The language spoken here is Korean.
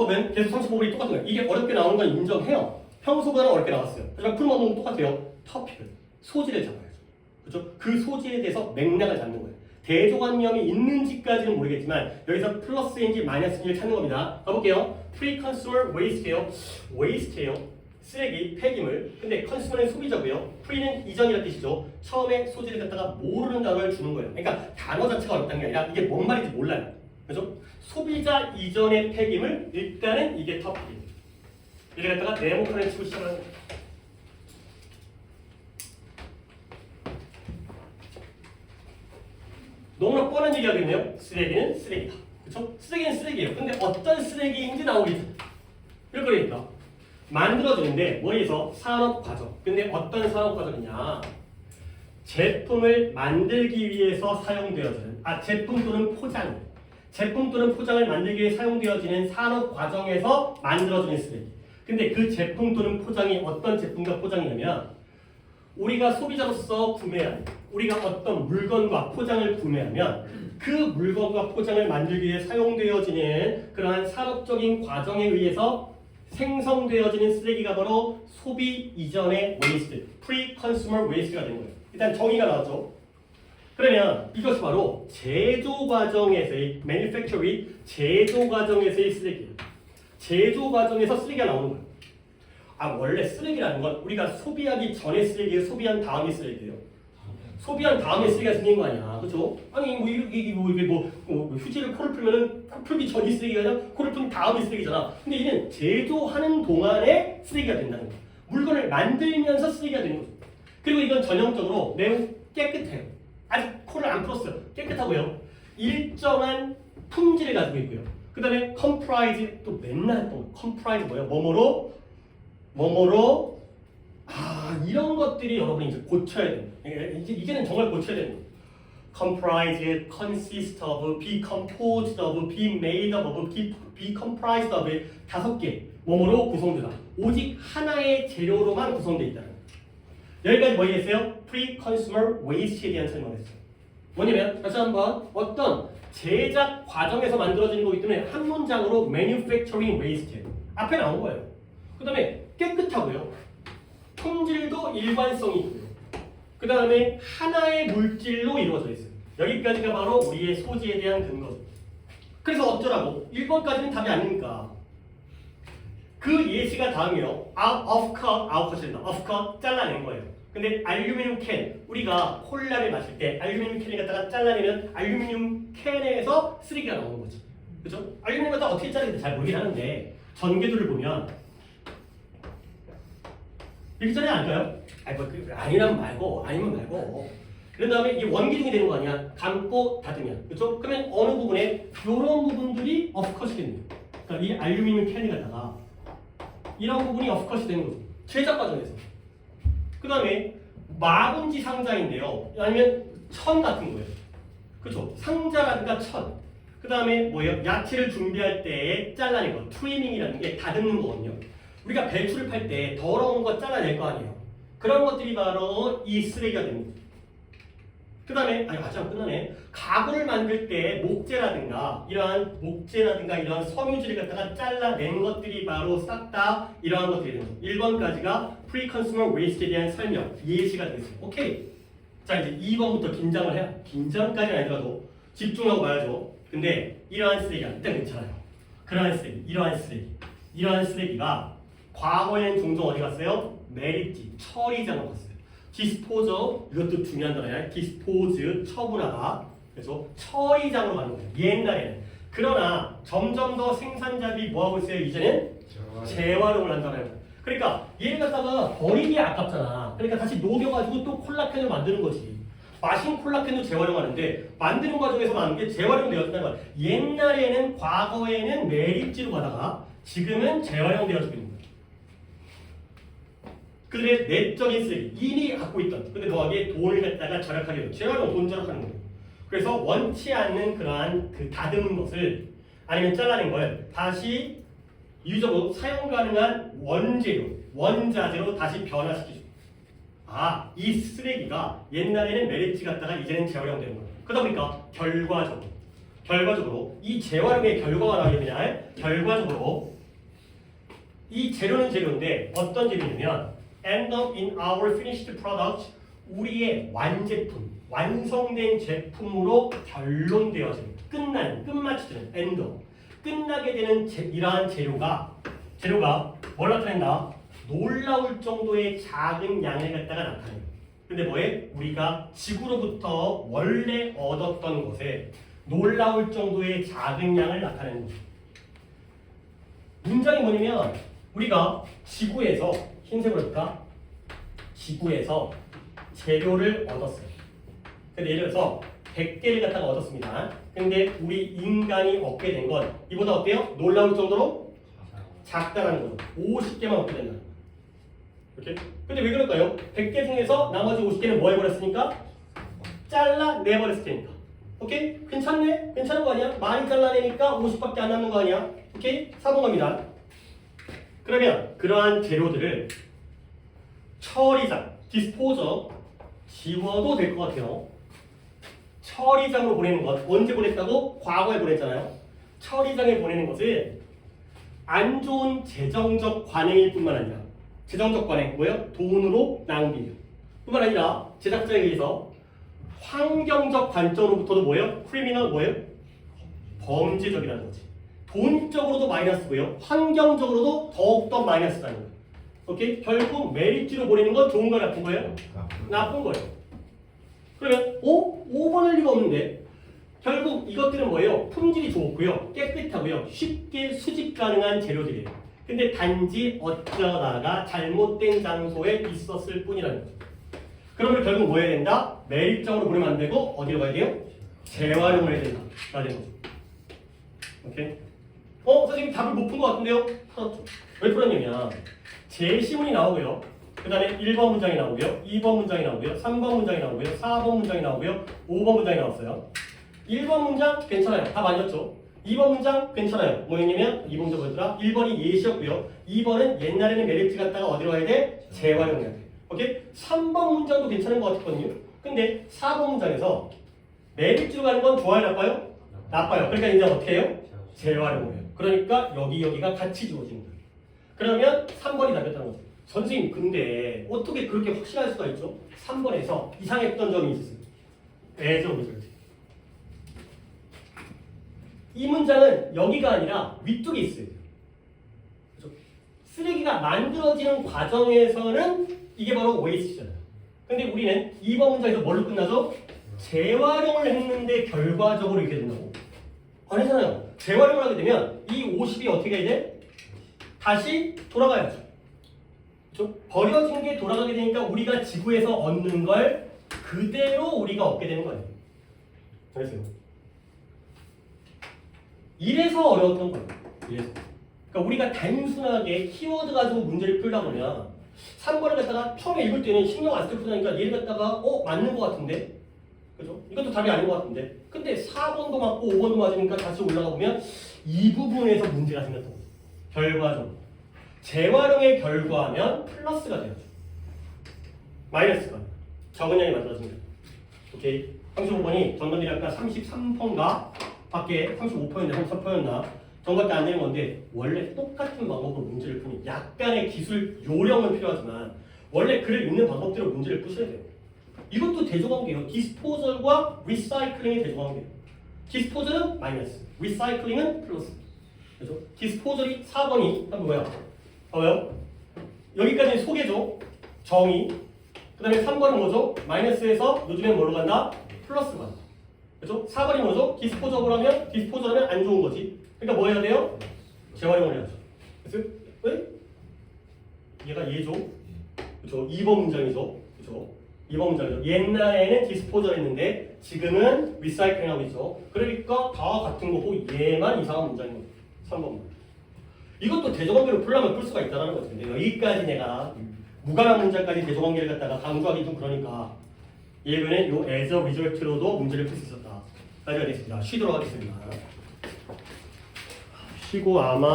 방법은 계속 35분이 똑같은 거예요. 이게 어렵게 나오는 건 인정해요. 평소보다는 어렵게 나왔어요. 하지만 푸는 방법은 똑같아요. 토픽을, 소지를 잡아야죠. 그렇죠? 그 소지에 대해서 맥락을 잡는 거예요. 대조관념이 있는지까지는 모르겠지만 여기서 플러스인지 마이너스인지를 찾는 겁니다. 가볼게요. Pre-consumer waste예요. waste예요. 쓰레기, 폐기물. 근데 consumer는 소비자고요. pre는 이전이라는 뜻이죠. 처음에 소지를 갖다가 모르는 단어를 주는 거예요. 그러니까 단어 자체가 어렵다는 게 아니라 이게 뭔 말인지 몰라요. 그죠? 소비자 이전의 폐기물, 일단은 이게 터프입니다. 이를 갖다가 네모칸을 치고 시작하는 거예요. 너무나 뻔한 얘기 하겠네요. 쓰레기는 쓰레기다. 그렇죠? 쓰레기는 쓰레기예요. 근데 어떤 쓰레기인지 나오겠죠. 이럴 거니까 만들어지는데 뭐에서 산업 과정. 근데 어떤 산업 과정이냐? 제품을 만들기 위해서 사용되어지는 제품 또는 포장. 제품 또는 포장을 만들기 위해 사용되어지는 산업 과정에서 만들어지는 쓰레기. 근데 그 제품 또는 포장이 어떤 제품과 포장이냐면 우리가 소비자로서 구매한 우리가 어떤 물건과 포장을 구매하면 그 물건과 포장을 만들기 위해 사용되어지는 그러한 산업적인 과정에 의해서 생성되어지는 쓰레기가 바로 소비 이전의 웨이스트, pre-consumer waste가 되는 거예요. 일단 정의가 나왔죠. 그러면 이것이 바로 제조 과정에서의 manufacturing, 제조 과정에서의 쓰레기예요. 제조 과정에서 쓰레기가 나오는 거예요. 원래 쓰레기라는 건 우리가 소비하기 전에 쓰레기예요, 소비한 다음에 쓰레기예요. 소비한 다음에 쓰레기가 생긴 거 아니야, 그렇죠? 아니 휴지를 코를 풀면은 코 풀기 전이 쓰레기가 아니라 코를 풀면 다음이 쓰레기잖아. 근데 이는 제조하는 동안에 쓰레기가 된다는 거야. 물건을 만들면서 쓰레기가 되는 거죠. 그리고 이건 전형적으로 매우 깨끗해요. 아직 코를 안 풀었어요. 깨끗하고요. 일정한 품질을 가지고 있고요. 그 다음에 comprise 또 맨날 했던 거. comprise 뭐예요? 뭐뭐로 이런 것들이 여러분이 이제 고쳐야 돼요. 이제는 정말 고쳐야 되는 거예요. comprise, consist of, be composed of, be made of, be comprised of 5개 뭐뭐로 구성되다. 오직 하나의 재료로만 구성되어 있다는 거예요. 여기까지 뭐 얘기했어요? pre-consumer waste에 대한 설명을 했어요. 뭐냐면 다시 한번 어떤 제작 과정에서 만들어지는 거기 때문에 한 문장으로 manufacturing waste 앞에 나온 거예요. 그 다음에 깨끗하고요. 품질도 일관성이 있고요. 그 다음에 하나의 물질로 이루어져 있어요. 여기까지가 바로 우리의 소지에 대한 근거죠. 그래서 어쩌라고? 1번까지는 답이 아니니까. 그 예시가 다음이요. of cut 잘라낸 거예요. 근데 알루미늄 캔, 우리가 콜라를 마실 때 알루미늄 캔을 갖다가 잘라내면 알루미늄 캔에서 쓰레기가 나오는 거죠. 그렇죠? 알루미늄 갖다가 어떻게 자르는지 잘 모르긴 하는데 전개도를 보면 이렇게 자르지 않을까요? 아니면 말고 그런 다음에 이게 원기둥이 되는 거 아니야? 감고 닫으면. 그렇죠? 그러면 어느 부분에 이런 부분들이 offcut이 되는 거예요. 그러니까 이 알루미늄 캔을 갖다가 이런 부분이 offcut이 되는 거죠. 제작 과정에서. 그 다음에 마군지 상자인데요. 아니면 천 같은 거예요. 그렇죠? 상자라든가 천. 그 다음에 뭐예요? 야채를 준비할 때 잘라낸 거. 트리밍이라는 게 다듬는 거거든요. 우리가 배추를 팔 때 더러운 거 잘라낼 거 아니에요. 그런 것들이 바로 이 쓰레기가 되는 거죠. 그 다음에 아직 안 끝나네. 가구를 만들 때 목재라든가 이러한 섬유질을 갖다가 잘라낸 것들이 바로 싹 다 이러한 것들이 되는 거죠. 1번까지가 pre-consumer waste에 대한 설명, 예시가 되겠습니다. 오케이. 자 이제 2번부터 긴장을 해야. 긴장까지는 아니더라도 집중하고 봐야죠. 근데 이러한 쓰레기가 일단 괜찮아요. 그러한 쓰레기, 이러한 쓰레기가 과거에는 종종 어디 갔어요? 매립지, 처리장으로 갔어요. 디스포저, 이것도 중요한 단어야. 디스포즈, 처분하다. 그래서 처리장으로 가는 거예요. 옛날에는. 그러나 점점 더 생산자들이 뭐하고 있어요? 이제는 재활용을 한다는 거예요. 그러니까 얘를 갖다가 버리기 아깝잖아. 그러니까 다시 녹여가지고 또 콜라캔을 만드는 거지. 마신 콜라캔도 재활용하는데 만드는 과정에서 많은 게 재활용되어진다는 거야. 옛날에는 과거에는 매립지로 가다가 지금은 재활용되어지고 있는 거야. 그들의 내적인 쓰레기, 이미 갖고 있던, 근데 거기에 돈을 갖다가 절약하게 돼요. 재활용, 돈 절약하는 거예요. 그래서 원치 않는 그러한 그 다듬은 것을 아니면 잘라낸 걸 다시 유적으로 사용 가능한 원재료, 원자재로 다시 변화시키죠. 이 쓰레기가 옛날에는 매립지 갔다가 이제는 재활용되는 거예요. 그러다 보니까 결과적으로 이 재활용의 결과가 나오게 되냐? 결과적으로 이 재료는 재료인데 어떤 재료냐면 end up in our finished product 우리의 완제품, 완성된 제품으로 결론되어진 끝난, 끝마치는 end up 끝나게 되는 이러한 재료가 뭘 나타낸다? 놀라울 정도의 작은 양을 갖다가 나타내요. 근데 뭐에? 우리가 지구로부터 원래 얻었던 것에 놀라울 정도의 작은 양을 나타내는 거죠. 문장이 뭐냐면 우리가 지구에서 흰색으로 할까? 지구에서 재료를 얻었어요. 근데 예를 들어서 100개를 갖다가 얻었습니다. 근데 우리 인간이 얻게 된 건 이보다 어때요? 놀라울 정도로 작다라는 거죠. 50개만 얻게 된다는 거예요. 이렇게? 근데 왜 그럴까요? 100개 중에서 나머지 50개는 뭐 해버렸으니까? 잘라내버렸을 테니까. 오케이? 괜찮네? 괜찮은 거 아니야? 많이 잘라내니까 50밖에 안 남는 거 아니야? 오케이? 4번 갑니다. 그러면 그러한 재료들을 처리장, 디스포저 지워도 될 것 같아요. 처리장으로 보내는 것 언제 보냈다고? 과거에 보냈잖아요. 처리장에 보내는 것은 안 좋은 재정적 관행일 뿐만 아니라 재정적 관행 뭐예요? 돈으로 낭비예요. 뿐만 아니라 제작자에 의해서 환경적 관점으로부터도 뭐예요? 크리미널 뭐예요? 범죄적이라는 거지. 돈적으로도 마이너스고요. 환경적으로도 더욱더 마이너스라는 거예요. 오케이? 결국 메리트로 보내는 건 좋은 거예요? 나쁜 거예요? 나쁜 거예요. 그러면 5번일 리가 없는데 결국 이것들은 뭐예요? 품질이 좋고요. 깨끗하고요. 쉽게 수집 가능한 재료들이에요. 근데 단지 어쩌다가 잘못된 장소에 있었을 뿐이라는 거죠. 그러면 결국 뭐 해야 된다? 매립장으로 보내면 안 되고 어디로 가야 돼요? 재활용을 해야 된다. 라는 거죠. 오케이? 선생님 답을 못 푼 것 같은데요? 풀었죠. 왜 풀었냐면 제시문이 나오고요. 그 다음에 1번 문장이 나오고요. 2번 문장이 나오고요. 3번 문장이 나오고요. 4번 문장이 나오고요. 5번 문장이 나왔어요. 1번 문장 괜찮아요. 다 맞았죠? 2번 문장 괜찮아요. 뭐였냐면 2번 문장 뭐였더라? 1번이 예시였고요. 2번은 옛날에는 메리트 갔다가 어디로 가야 돼? 재활용해야 돼. 오케이? 3번 문장도 괜찮은 것 같았거든요. 근데 4번 문장에서 메리트로 가는 건 좋아요, 나빠요? 나빠요. 그러니까 이제 어떻게 해요? 재활용을 해요. 그러니까 여기가 같이 주어지는 거예요. 그러면 3번이 답이었다는 거죠. 선생님 근데 어떻게 그렇게 확실할 수가 있죠? 3번에서 이상했던 점이 있었어요. as a result. 이 문장은 여기가 아니라 위쪽에 있어요. 그렇죠? 쓰레기가 만들어지는 과정에서는 이게 바로 waste잖아요. 근데 우리는 2번 문장에서 뭘로 끝나죠? 재활용을 했는데 결과적으로 이렇게 된다고? 아니잖아요. 재활용을 하게 되면 이 50이 어떻게 해야 돼? 다시 돌아가야죠. 그렇죠? 버려진 게 돌아가게 되니까 우리가 지구에서 얻는 걸 그대로 우리가 얻게 되는 거예요. 알겠어요? 이래서 어려웠던 거예요. 이래서. 그러니까 우리가 단순하게 키워드 가지고 문제를 풀다 보면 3번을 갖다가 처음에 읽을 때는 신경 안 쓰고 풀다니까 얘를 갖다가 맞는 것 같은데, 그죠? 이것도 답이 아닌 것 같은데. 근데 4번도 맞고 5번도 맞으니까 다시 올라가 보면 이 부분에서 문제가 생겼던 거예요. 결과적으로. 재활용의 결과하면 플러스가 되어죠. 마이너스가 적은 양이 만들어집니다. 오케이. 35번이 정답이 아까 33%인가? 밖에 35%였나 33%였나? 정답이 안 되는 건데 원래 똑같은 방법으로 문제를 푸니 약간의 기술 요령은 필요하지만 원래 글을 읽는 방법대로 문제를 푸셔야 돼요. 이것도 대조관계예요. 디스포절과 리사이클링의 대조관계예요. 디스포절은 마이너스, 리사이클링은 플러스. 그죠? 디스포절이 4번이 한번 뭐야? 봐봐요. 여기까지 소개죠. 정의. 그 다음에 3번은 뭐죠? 마이너스에서 요즘엔 뭘로 간다? 플러스 간다. 그죠? 4번이 뭐죠? 디스포저블 하면 디스포저는 안 좋은 거지. 그러니까 뭐 해야 돼요? 재활용을 해야죠. 그래서 왜? 얘가 얘죠. 그죠? 2번 문장이죠. 그죠? 2번 문장이죠. 옛날에는 디스포저 했는데 지금은 리사이클링 하고 있죠. 그러니까 다 같은 거고 얘만 이상한 문장인 거죠. 3번. 이것도 대조관계로 풀려면 풀 수가 있다는 거죠. 근데 여기까지 내가 무관한 문장까지 대조관계를 갖다가 강조하기 좀 그러니까 예전에 요 as a result로도 문제를 풀 수 있었다. 까지 하겠습니다. 쉬도록 하겠습니다. 쉬고 아마